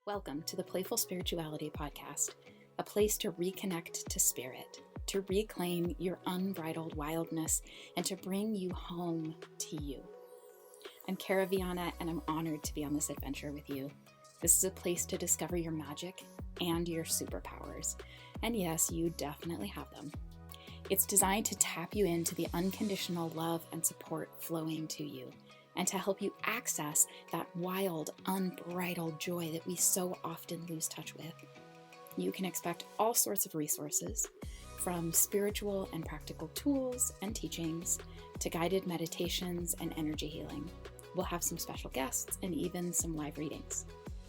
Welcome to the Playful Spirituality Podcast, a place to reconnect to spirit, to reclaim your unbridled wildness, and to bring you home to you. I'm Cara, and I'm honored to be on this adventure with you. This is a place to discover your magic and your superpowers. And yes, you definitely have them. It's designed to tap you into the unconditional love and support flowing to you, and to help you access that wild, unbridled joy that we so often lose touch with. You can expect all sorts of resources, from spiritual and practical tools and teachings to guided meditations and energy healing. We'll have some special guests and even some live readings.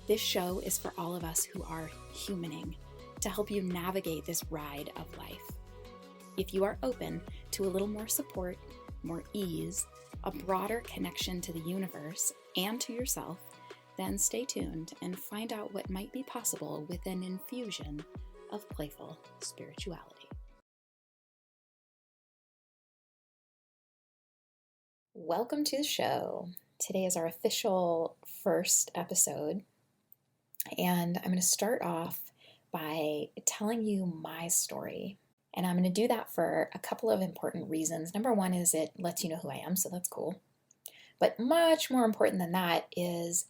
This show is for all of us who are humaning, to help you navigate this ride of life. If you are open to a little more support, more ease, a broader connection to the universe and to yourself, then stay tuned and find out what might be possible with an infusion of playful spirituality. Welcome to the show. Today is our official first episode, and I'm going to start off by telling you my story. And I'm going to do that for a couple of important reasons. Number one is it lets you know who I am, so that's cool. But much more important than that is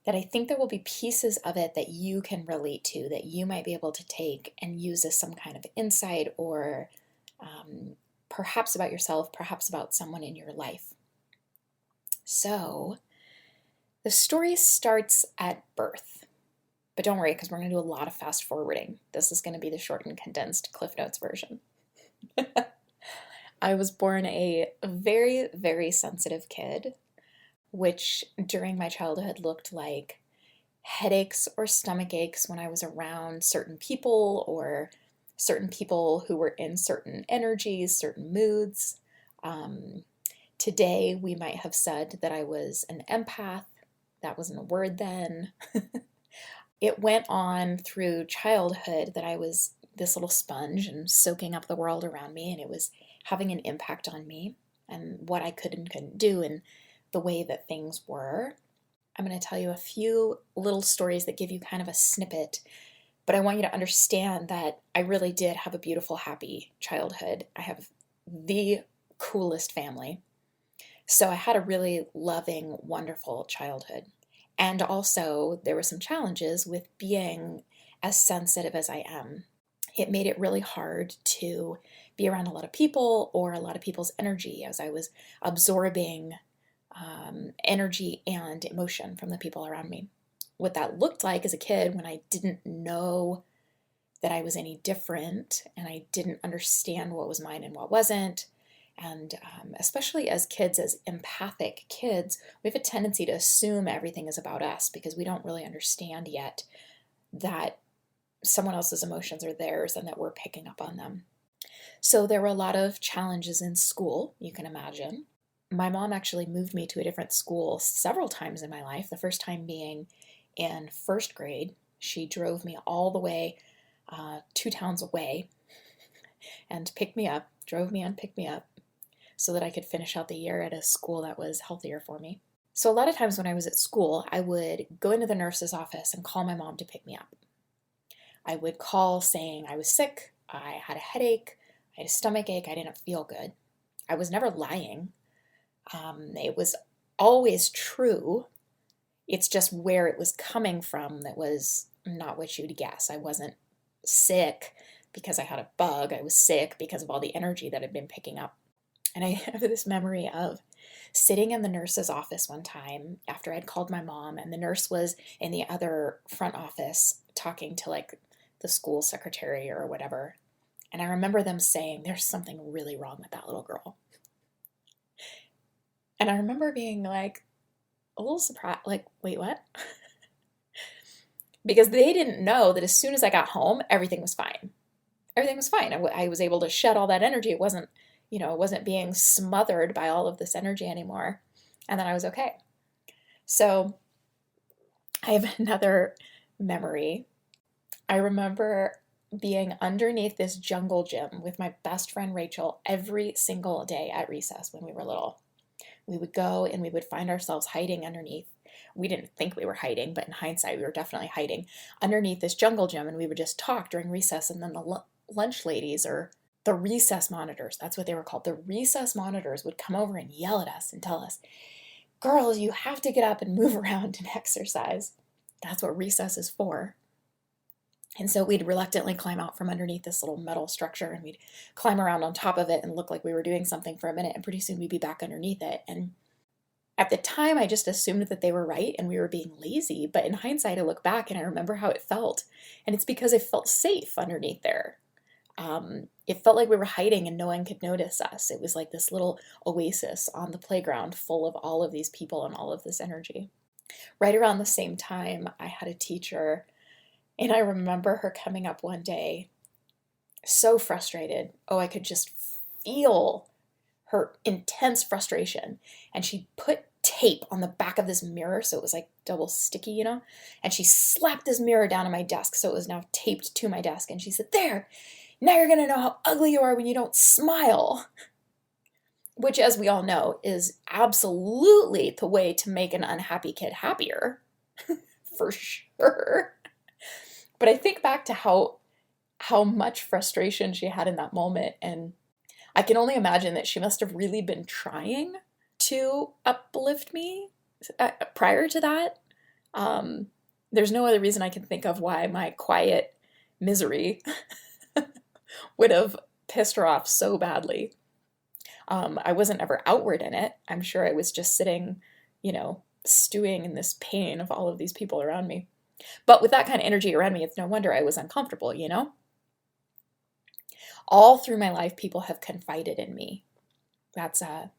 that I think there will be pieces of it that you can relate to, that you might be able to take and use as some kind of insight or perhaps about yourself, perhaps about someone in your life. So the story starts at birth. But don't worry, because we're going to do a lot of fast forwarding. This is going to be the short and condensed Cliff Notes version. I was born a very, very sensitive kid, which during my childhood looked like headaches or stomach aches when I was around certain people or certain people who were in certain energies, certain moods. Today, we might have said that I was an empath. That wasn't a word then. It went on through childhood that I was this little sponge and soaking up the world around me, and it was having an impact on me and what I could and couldn't do and the way that things were. I'm going to tell you a few little stories that give you kind of a snippet, but I want you to understand that I really did have a beautiful, happy childhood. I have the coolest family. So I had a really loving, wonderful childhood. And also, there were some challenges with being as sensitive as I am. It made it really hard to be around a lot of people or a lot of people's energy as I was absorbing energy and emotion from the people around me. What that looked like as a kid when I didn't know that I was any different and I didn't understand what was mine and what wasn't. And especially as kids, as empathic kids, we have a tendency to assume everything is about us because we don't really understand yet that someone else's emotions are theirs and that we're picking up on them. So there were a lot of challenges in school, you can imagine. My mom actually moved me to a different school several times in my life, the first time being in first grade. She drove me all the way 2 towns away and picked me up, drove me and picked me up, so that I could finish out the year at a school that was healthier for me. So a lot of times when I was at school, I would go into the nurse's office and call my mom to pick me up. I would call saying I was sick, I had a headache, I had a stomach ache, I didn't feel good. I was never lying. It was always true. It's just where it was coming from that was not what you'd guess. I wasn't sick because I had a bug. I was sick because of all the energy that I'd been picking up. And I have this memory of sitting in the nurse's office one time after I'd called my mom, and the nurse was in the other front office talking to like the school secretary or whatever. And I remember them saying, "There's something really wrong with that little girl." And I remember being like a little surprised, like, wait, what? Because they didn't know that as soon as I got home, everything was fine. Everything was fine. I was able to shed all that energy. It wasn't being smothered by all of this energy anymore. And then I was okay. So I have another memory. I remember being underneath this jungle gym with my best friend Rachel every single day at recess when we were little. We would go and we would find ourselves hiding underneath We didn't think we were hiding, but in hindsight, we were definitely hiding underneath this jungle gym, and we would just talk during recess, and then the lunch ladies, or the recess monitors, that's what they were called, the recess monitors would come over and yell at us and tell us, girls, you have to get up and move around and exercise. That's what recess is for. And so we'd reluctantly climb out from underneath this little metal structure, and we'd climb around on top of it and look like we were doing something for a minute, and pretty soon we'd be back underneath it. And at the time, I just assumed that they were right and we were being lazy. But in hindsight, I look back and I remember how it felt. And it's because it felt safe underneath there. It felt like we were hiding and no one could notice us. It was like this little oasis on the playground full of all of these people and all of this energy. Right around the same time, I had a teacher, and I remember her coming up one day so frustrated. Oh, I could just feel her intense frustration. And she put tape on the back of this mirror, so it was like double sticky, you know? And she slapped this mirror down on my desk, so it was now taped to my desk. And she said, there, now you're gonna know how ugly you are when you don't smile. Which, as we all know, is absolutely the way to make an unhappy kid happier. For sure. But I think back to how much frustration she had in that moment, and I can only imagine that she must have really been trying to uplift me prior to that. There's no other reason I can think of why my quiet misery would have pissed her off so badly. I wasn't ever outward in it. I'm sure I was just sitting, stewing in this pain of all of these people around me. But with that kind of energy around me, it's no wonder I was uncomfortable, All through my life, people have confided in me. That's a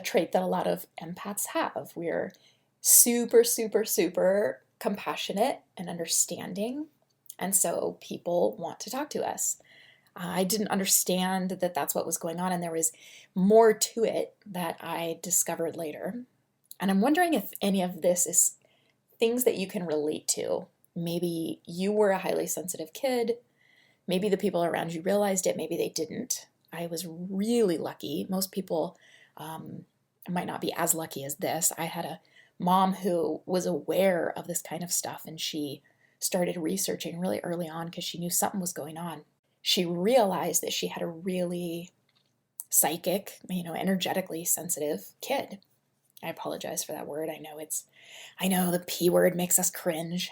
trait that a lot of empaths have. We're super, super, super compassionate and understanding. And so people want to talk to us. I didn't understand that that's what was going on, and there was more to it that I discovered later. And I'm wondering if any of this is things that you can relate to. Maybe you were a highly sensitive kid. Maybe the people around you realized it. Maybe they didn't. I was really lucky. Most people might not be as lucky as this. I had a mom who was aware of this kind of stuff, and she started researching really early on because she knew something was going on. She realized that she had a really psychic, energetically sensitive kid. I apologize for that word. I know the P word makes us cringe.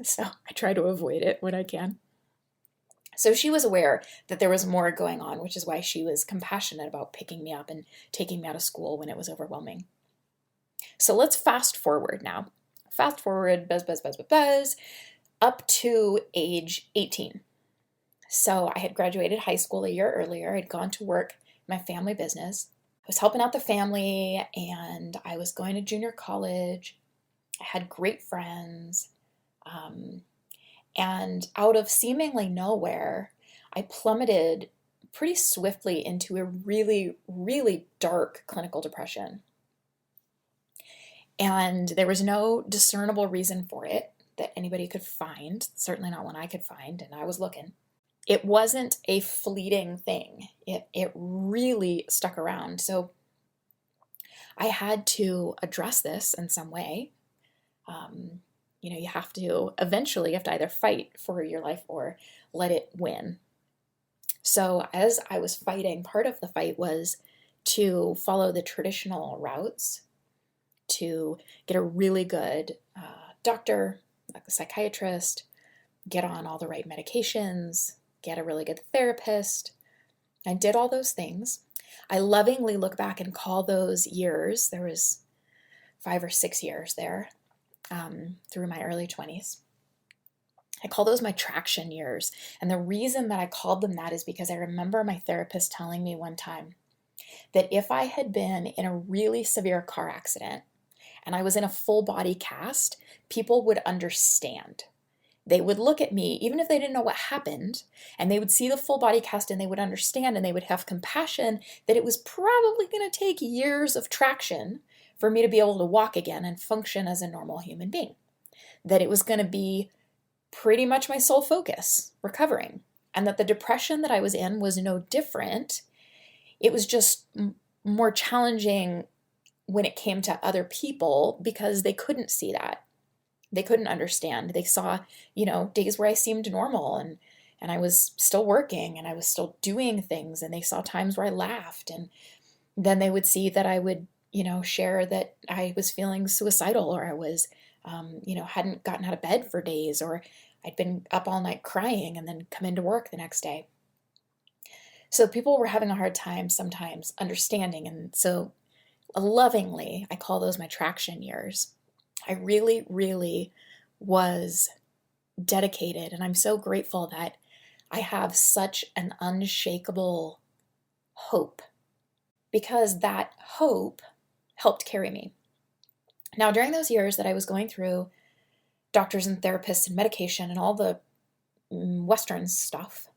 So I try to avoid it when I can. So she was aware that there was more going on, which is why she was compassionate about picking me up and taking me out of school when it was overwhelming. So let's fast forward now. Fast forward, buzz, up to age 18. So I had graduated high school a year earlier. I'd gone to work in my family business. I was helping out the family, and I was going to junior college. I had great friends. And out of seemingly nowhere, I plummeted pretty swiftly into a really, really dark clinical depression. And there was no discernible reason for it that anybody could find, certainly not one I could find, and I was looking. It wasn't a fleeting thing. It really stuck around. So I had to address this in some way. You have to either fight for your life or let it win. So as I was fighting, part of the fight was to follow the traditional routes, to get a really good doctor, like a psychiatrist, get on all the right medications, get a really good therapist. I did all those things. I lovingly look back and call those years, there was 5 or 6 years there, through my early 20s. I call those my traction years. And the reason that I called them that is because I remember my therapist telling me one time that if I had been in a really severe car accident and I was in a full body cast, people would understand. They would look at me, even if they didn't know what happened, and they would see the full body cast and they would understand, and they would have compassion that it was probably going to take years of traction for me to be able to walk again and function as a normal human being. That it was going to be pretty much my sole focus, recovering. And that the depression that I was in was no different. It was just more challenging when it came to other people because they couldn't see that. They couldn't understand. They saw, days where I seemed normal and I was still working and I was still doing things, and they saw times where I laughed, and then they would see that I would, share that I was feeling suicidal, or I was, hadn't gotten out of bed for days, or I'd been up all night crying and then come into work the next day. So people were having a hard time sometimes understanding. And so lovingly, I call those my traction years. I really, really was dedicated. And I'm so grateful that I have such an unshakable hope, because that hope helped carry me. Now, during those years that I was going through doctors and therapists and medication and all the Western stuff,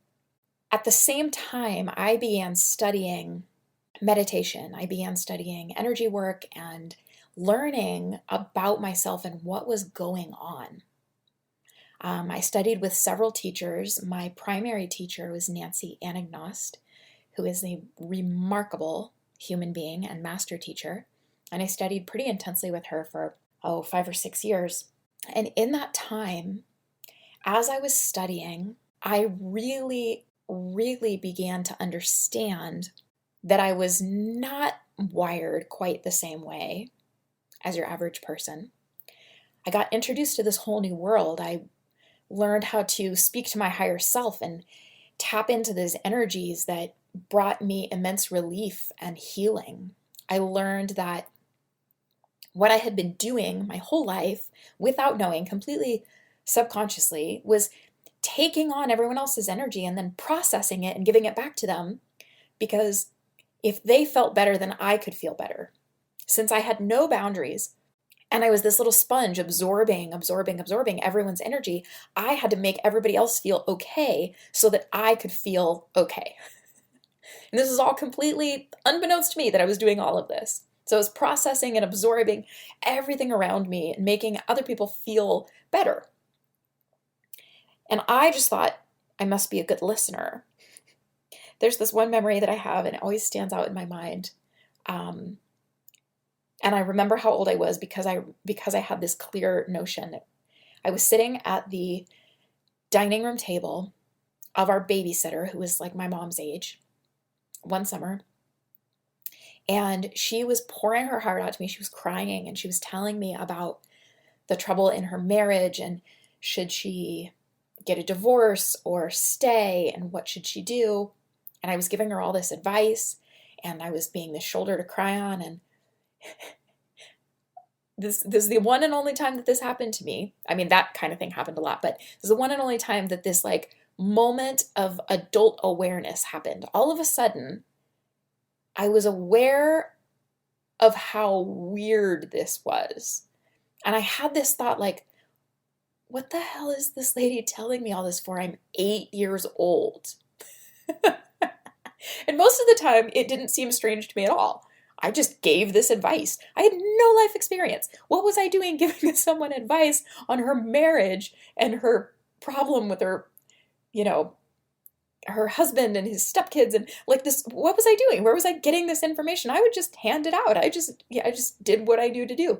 at the same time, I began studying meditation. I began studying energy work and learning about myself and what was going on. I studied with several teachers. My primary teacher was Nancy Anagnost, who is a remarkable human being and master teacher. And I studied pretty intensely with her for, 5 or 6 years. And in that time, as I was studying, I really, really began to understand that I was not wired quite the same way as your average person. I got introduced to this whole new world. I learned how to speak to my higher self and tap into those energies that brought me immense relief and healing. I learned that what I had been doing my whole life without knowing, completely subconsciously, was taking on everyone else's energy and then processing it and giving it back to them, because if they felt better, then I could feel better. Since I had no boundaries and I was this little sponge absorbing everyone's energy, I had to make everybody else feel okay so that I could feel okay. And this is all completely unbeknownst to me that I was doing all of this. So I was processing and absorbing everything around me and making other people feel better. And I just thought, I must be a good listener. There's this one memory that I have, and it always stands out in my mind. And I remember how old I was because I had this clear notion. I was sitting at the dining room table of our babysitter, who was like my mom's age, one summer. And she was pouring her heart out to me. She was crying, and she was telling me about the trouble in her marriage, and should she get a divorce or stay, and what should she do? And I was giving her all this advice, and I was being the shoulder to cry on. And this is the one and only time that this happened to me. I mean, that kind of thing happened a lot, but this is the one and only time that this like moment of adult awareness happened. All of a sudden, I was aware of how weird this was. And I had this thought like, what the hell is this lady telling me all this for? I'm 8 years old. And most of the time, it didn't seem strange to me at all. I just gave this advice. I had no life experience. What was I doing giving someone advice on her marriage and her problem with her, her husband and his stepkids and like this? What was I doing? Where was I getting this information? I would just hand it out. I just did what I knew to do.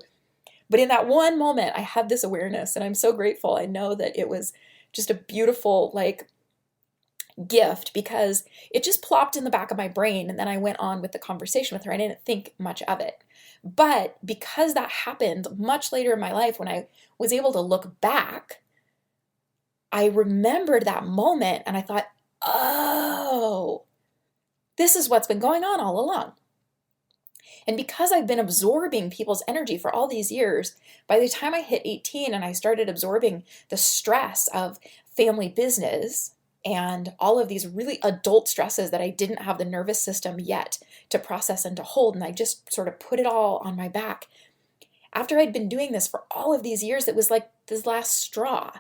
But in that one moment, I had this awareness, and I'm so grateful. I know that it was just a beautiful, gift, because it just plopped in the back of my brain, and then I went on with the conversation with her. I didn't think much of it. But because that happened much later in my life, when I was able to look back, I remembered that moment, and I thought, oh, this is what's been going on all along. And because I've been absorbing people's energy for all these years, by the time I hit 18 and I started absorbing the stress of family business and all of these really adult stresses that I didn't have the nervous system yet to process and to hold, and I just sort of put it all on my back. After I'd been doing this for all of these years, it was like this last straw,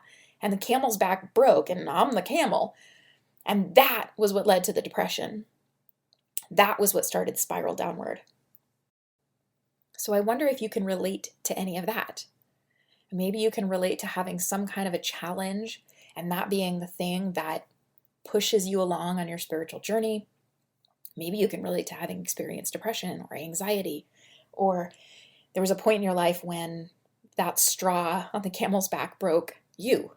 and the camel's back broke, and I'm the camel. And that was what led to the depression. That was what started the spiral downward. So I wonder if you can relate to any of that. Maybe you can relate to having some kind of a challenge, and that being the thing that pushes you along on your spiritual journey. Maybe you can relate to having experienced depression or anxiety Or there was a point in your life when that straw on the camel's back broke you.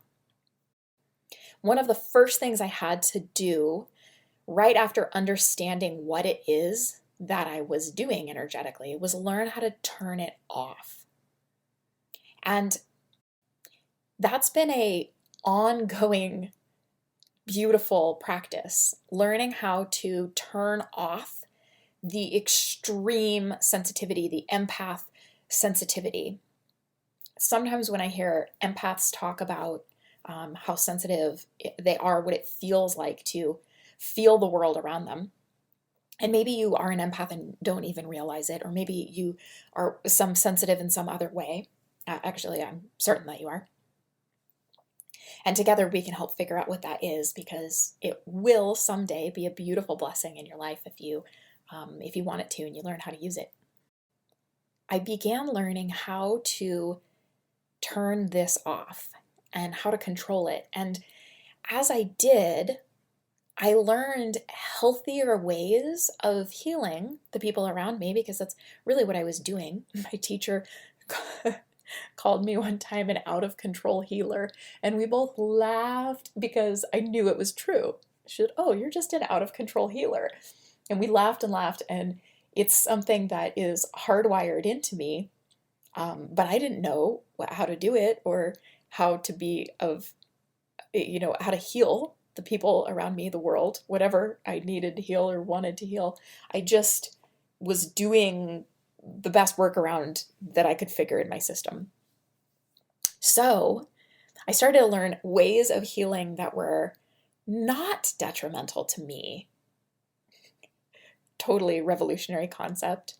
One of the first things I had to do right after understanding what it is that I was doing energetically was learn how to turn it off. And that's been a ongoing, beautiful practice, learning how to turn off the extreme sensitivity, the empath sensitivity. Sometimes when I hear empaths talk about how sensitive they are, what it feels like to feel the world around them, and maybe you are an empath and don't even realize it, or maybe you are some sensitive in some other way. Actually, I'm certain that you are. And together we can help figure out what that is, because it will someday be a beautiful blessing in your life if you want it to and you learn how to use it. I began learning how to turn this off and how to control it. And as I did, I learned healthier ways of healing the people around me, because that's really what I was doing. My teacher called me one time an out of control healer, and we both laughed because I knew it was true. She said, "Oh, you're just an out of control healer." And we laughed and laughed, and it's something that is hardwired into me, but I didn't know how to do it, or how to be how to heal the people around me, the world, whatever I needed to heal or wanted to heal. I just was doing the best workaround that I could figure in my system. So I started to learn ways of healing that were not detrimental to me. Totally revolutionary concept.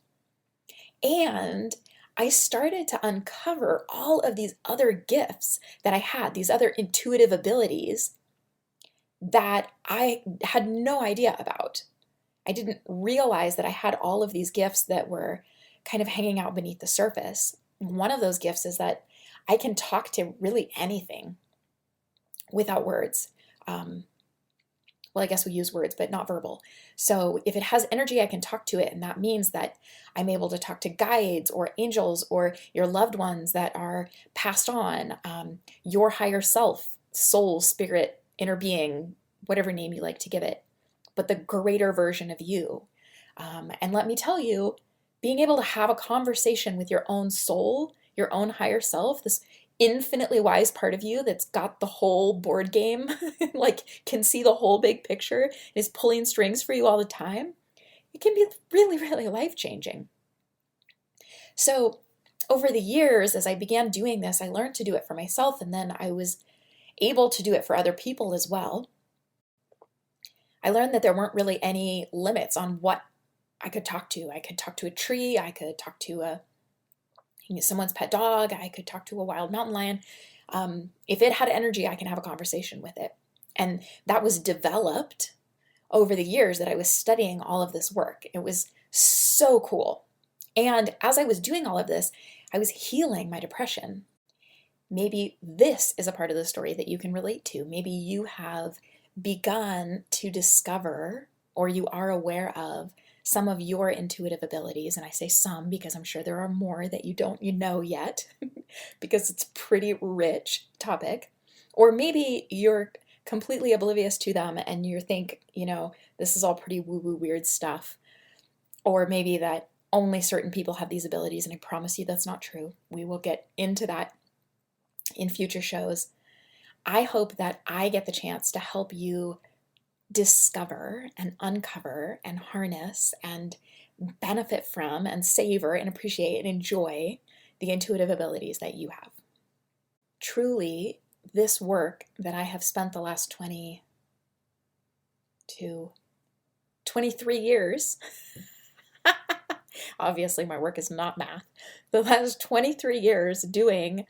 And I started to uncover all of these other gifts that I had, these other intuitive abilities that I had no idea about. I didn't realize that I had all of these gifts that were kind of hanging out beneath the surface. One of those gifts is that I can talk to really anything without words. Well, I guess we use words, but not verbal. So if it has energy, I can talk to it. And that means that I'm able to talk to guides or angels or your loved ones that are passed on, your higher self, soul, spirit, inner being, whatever name you like to give it, but the greater version of you. And let me tell you, being able to have a conversation with your own soul, your own higher self, this infinitely wise part of you that's got the whole board game, like can see the whole big picture, is pulling strings for you all the time, it can be really, really life-changing. So over the years, as I began doing this, I learned to do it for myself, and then I was able to do it for other people as well. I learned that there weren't really any limits on what I could talk to. I could talk to a tree, I could talk to someone's pet dog, I could talk to a wild mountain lion. If it had energy, I can have a conversation with it. And that was developed over the years that I was studying all of this work. It was so cool. And as I was doing all of this, I was healing my depression. Maybe this is a part of the story that you can relate to. Maybe you have begun to discover, or you are aware of, some of your intuitive abilities. And I say some because I'm sure there are more that you know yet, because it's a pretty rich topic. Or maybe you're completely oblivious to them and you think, this is all pretty woo-woo weird stuff. Or maybe that only certain people have these abilities, and I promise you that's not true. We will get into that in future shows. I hope that I get the chance to help you discover and uncover and harness and benefit from and savor and appreciate and enjoy the intuitive abilities that you have. Truly, this work that I have spent the last 23 years, obviously my work is not math, the last 23 years doing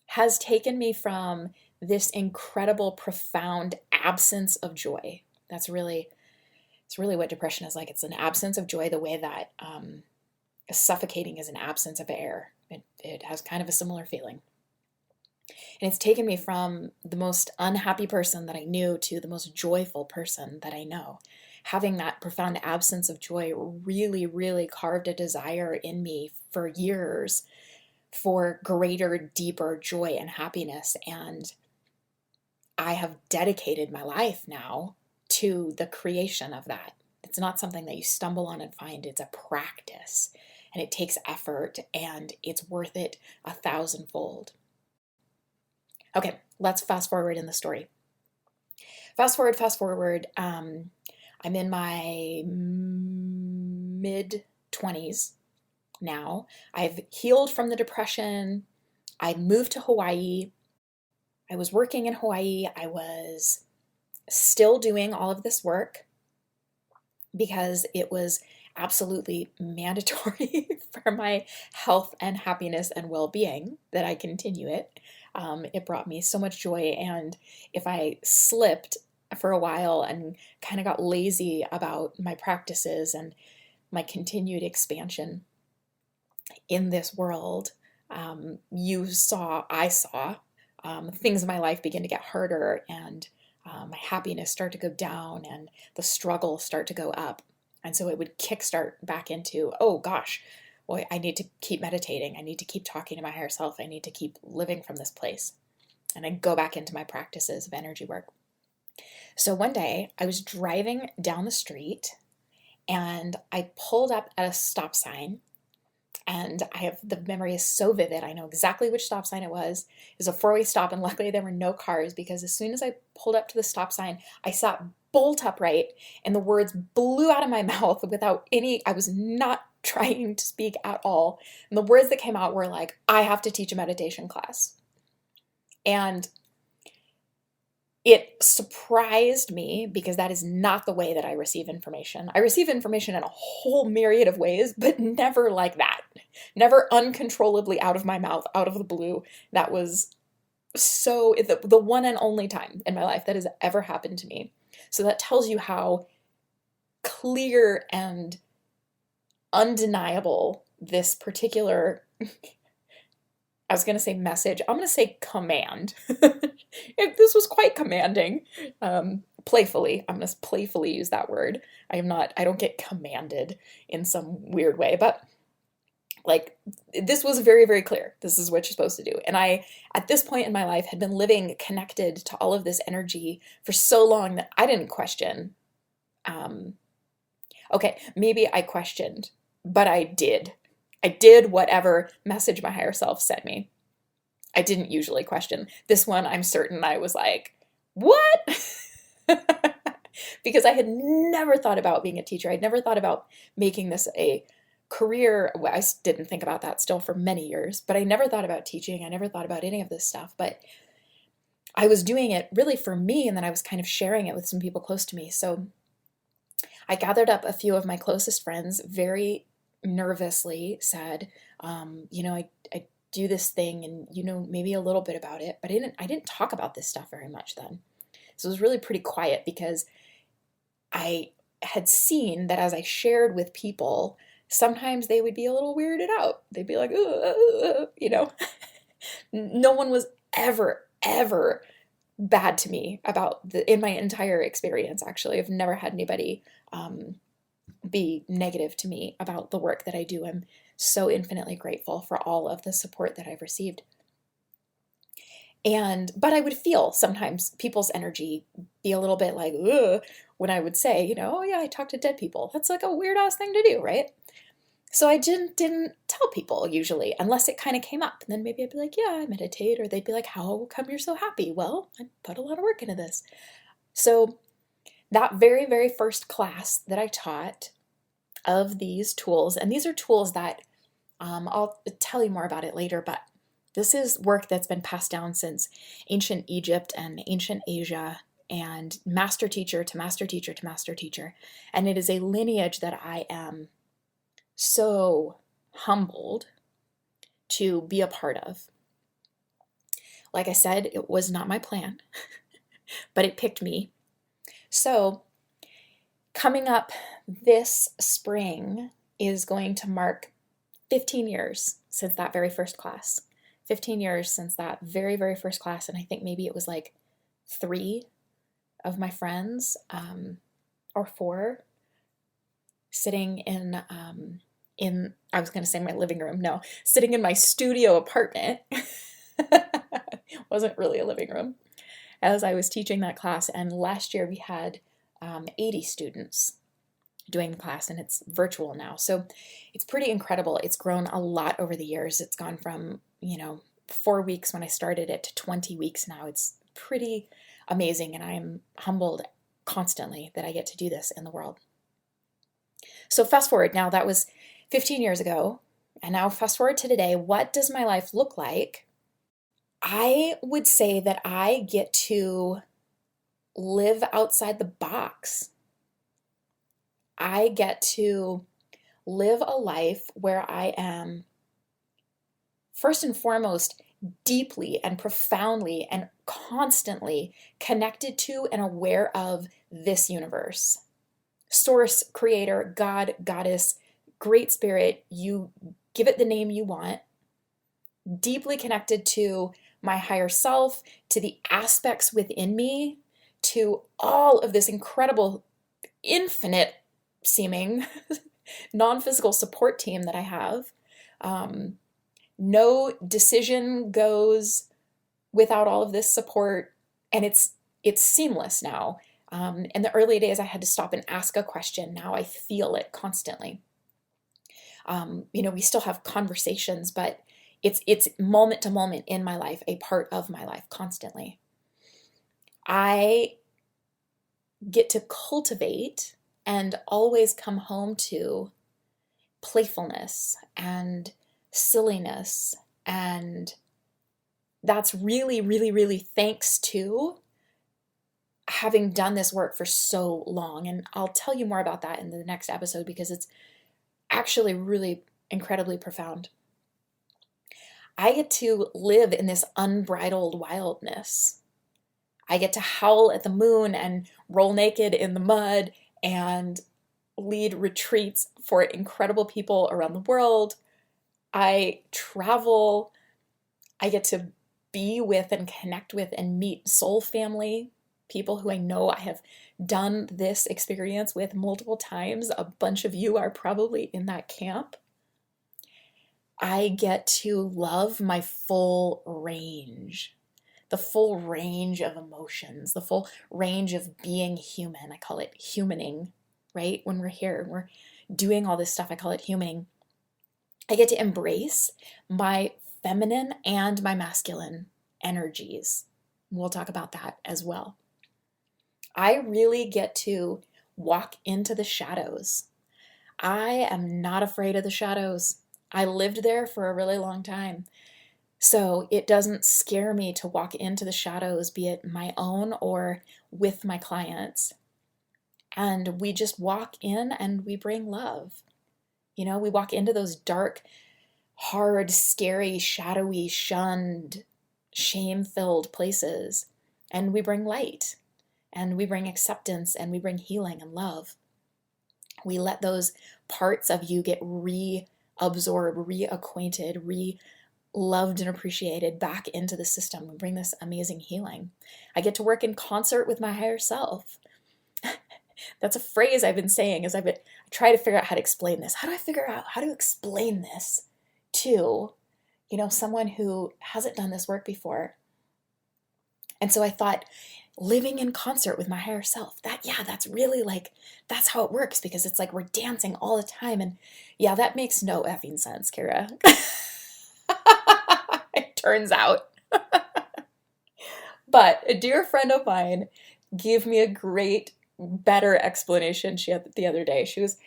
has taken me from this incredible, profound absence of joy. It's really what depression is like. It's an absence of joy, the way that suffocating is an absence of air. It has kind of a similar feeling. And it's taken me from the most unhappy person that I knew to the most joyful person that I know. having that profound absence of joy really, really carved a desire in me for years for greater, deeper joy and happiness. And I have dedicated my life now to the creation of that. It's not something that you stumble on and find, it's a practice. And it takes effort, and it's worth it 1,000-fold. Okay, let's fast forward in the story. Fast forward. I'm in my mid-20s now. I've healed from the depression. I moved to Hawaii. I was working in Hawaii. I was still doing all of this work because it was absolutely mandatory for my health and happiness and well-being that I continue it. It brought me so much joy, and if I slipped for a while and kind of got lazy about my practices and my continued expansion in this world, I saw things in my life begin to get harder, and my happiness start to go down and the struggle start to go up. And so it would kickstart back into, oh gosh, well, I need to keep meditating. I need to keep talking to my higher self. I need to keep living from this place. And I go back into my practices of energy work. So one day I was driving down the street and I pulled up at a stop sign. And the memory is so vivid. I know exactly which stop sign it was. It was a 4-way stop, and luckily there were no cars, because as soon as I pulled up to the stop sign, I sat bolt upright and the words blew out of my mouth I was not trying to speak at all. And the words that came out were like, I have to teach a meditation class. And it surprised me, because that is not the way that I receive information. I receive information in a whole myriad of ways, but never like that. Never uncontrollably out of my mouth, out of the blue. That was the one and only time in my life that has ever happened to me. So that tells you how clear and undeniable this particular, I was going to say message, I'm going to say command. This was quite commanding. Playfully, I'm going to playfully use that word. I don't get commanded in some weird way, but like, this was very, very clear. This is what you're supposed to do. And I, at this point in my life, had been living connected to all of this energy for so long that I didn't question. Okay, maybe I questioned, but I did. I did whatever message my higher self sent me. I didn't usually question. This one, I'm certain I was like, what? Because I had never thought about being a teacher. I'd never thought about making this a career. Well, I didn't think about that still for many years, but I never thought about teaching. I never thought about any of this stuff, but I was doing it really for me, and then I was kind of sharing it with some people close to me. So I gathered up a few of my closest friends, very nervously said, I do this thing, and maybe a little bit about it, but I didn't talk about this stuff very much then. So it was really pretty quiet, because I had seen that as I shared with people, sometimes they would be a little weirded out. They'd be like, No one was ever bad to me in my entire experience, actually. I've never had anybody be negative to me about the work that I do. I'm so infinitely grateful for all of the support that I've received. But I would feel sometimes people's energy be a little bit like, ugh, when I would say, oh yeah, I talk to dead people. That's like a weird ass thing to do, right? So I didn't tell people usually, unless it kind of came up. And then maybe I'd be like, yeah, I meditate. Or they'd be like, how come you're so happy? Well, I put a lot of work into this. So that very, very first class that I taught of these tools, and these are tools that I'll tell you more about it later, but this is work that's been passed down since ancient Egypt and ancient Asia, and master teacher to master teacher to master teacher. And it is a lineage that I am so humbled to be a part of. Like I said, it was not my plan, but it picked me. So coming up this spring is going to mark 15 years since that very first class. 15 years since that very, very first class. And I think maybe it was like 3 of my friends or 4, sitting in I was going to say my living room. No, sitting in my studio apartment. Wasn't really a living room, as I was teaching that class. And last year we had 80 students doing the class, and it's virtual now. So it's pretty incredible. It's grown a lot over the years. It's gone from, 4 weeks when I started it to 20 weeks now. It's pretty amazing, and I am humbled constantly that I get to do this in the world. So fast forward now, that was 15 years ago, and now fast forward to today. What does my life look like? I would say that I get to live outside the box. I get to live a life where I am, first and foremost, deeply and profoundly and constantly connected to and aware of this universe. Source, creator, God, goddess, great spirit, you give it the name you want. Deeply connected to my higher self, to the aspects within me, to all of this incredible, infinite seeming non-physical support team that I have. No decision goes without all of this support, and it's seamless now. In the early days, I had to stop and ask a question. Now I feel it constantly. We still have conversations, but it's moment to moment in my life, a part of my life constantly. I get to cultivate and always come home to playfulness and silliness. And that's really, really, really thanks to having done this work for so long. And I'll tell you more about that in the next episode because it's actually really incredibly profound. I get to live in this unbridled wildness. I get to howl at the moon and roll naked in the mud and lead retreats for incredible people around the world. I travel. I get to be with and connect with and meet soul family, people who I know I have done this experience with multiple times. A bunch of you are probably in that camp. I get to love my full range, the full range of emotions, the full range of being human. I call it humaning, right? When we're here, we're doing all this stuff, I call it humaning. I get to embrace my feminine and my masculine energies. We'll talk about that as well. I really get to walk into the shadows. I am not afraid of the shadows. I lived there for a really long time. So it doesn't scare me to walk into the shadows, be it my own or with my clients. And we just walk in and we bring love. We walk into those dark, hard, scary, shadowy, shunned, shame-filled places, and we bring light, and we bring acceptance, and we bring healing and love. We let those parts of you get reabsorbed, reacquainted, loved and appreciated back into the system. We bring this amazing healing. I get to work in concert with my higher self. That's a phrase I've been saying as I try to figure out how to explain this. How do I figure out how to explain this to, someone who hasn't done this work before? And so I thought, living in concert with my higher self, that's really that's how it works, because it's like we're dancing all the time. And yeah, that makes no effing sense, Cara. It turns out. But a dear friend of mine gave me a better explanation she had the other day. She was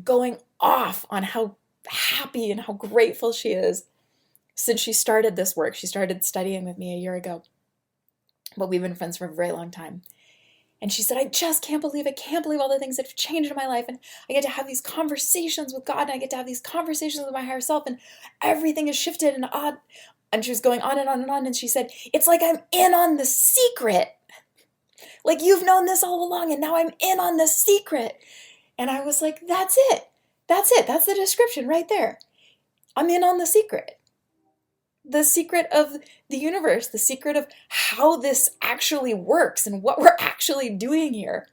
going off on how happy and how grateful she is since she started this work. She started studying with me a year ago, but we've been friends for a very long time. And she said, I just can't believe all the things that have changed in my life. And I get to have these conversations with God, and I get to have these conversations with my higher self, and everything has shifted and odd. And she was going on and on and on. And she said, it's like I'm in on the secret. Like you've known this all along, and now I'm in on the secret. And I was like, that's it. That's it. That's the description right there. I'm in on the secret. The secret of the universe, the secret of how this actually works and what we're actually doing here.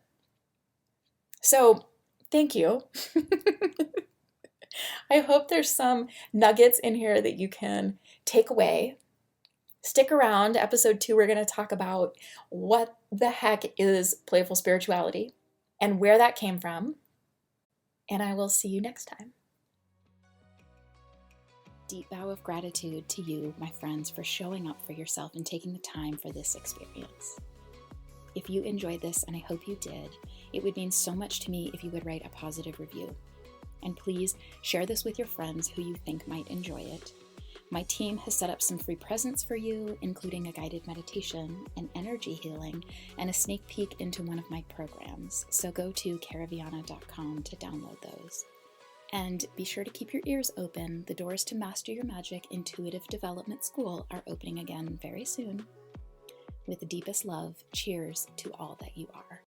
So thank you. I hope there's some nuggets in here that you can take away. Stick around. Episode 2, we're going to talk about what the heck is playful spirituality and where that came from. And I will see you next time. Deep bow of gratitude to you, my friends, for showing up for yourself and taking the time for this experience. If you enjoyed this, and I hope you did, it would mean so much to me if you would write a positive review. And please share this with your friends who you think might enjoy it. My team has set up some free presents for you, including a guided meditation, an energy healing, and a sneak peek into one of my programs. So go to caraviana.com to download those. And be sure to keep your ears open. The doors to Master Your Magic Intuitive Development School are opening again very soon. With the deepest love, cheers to all that you are.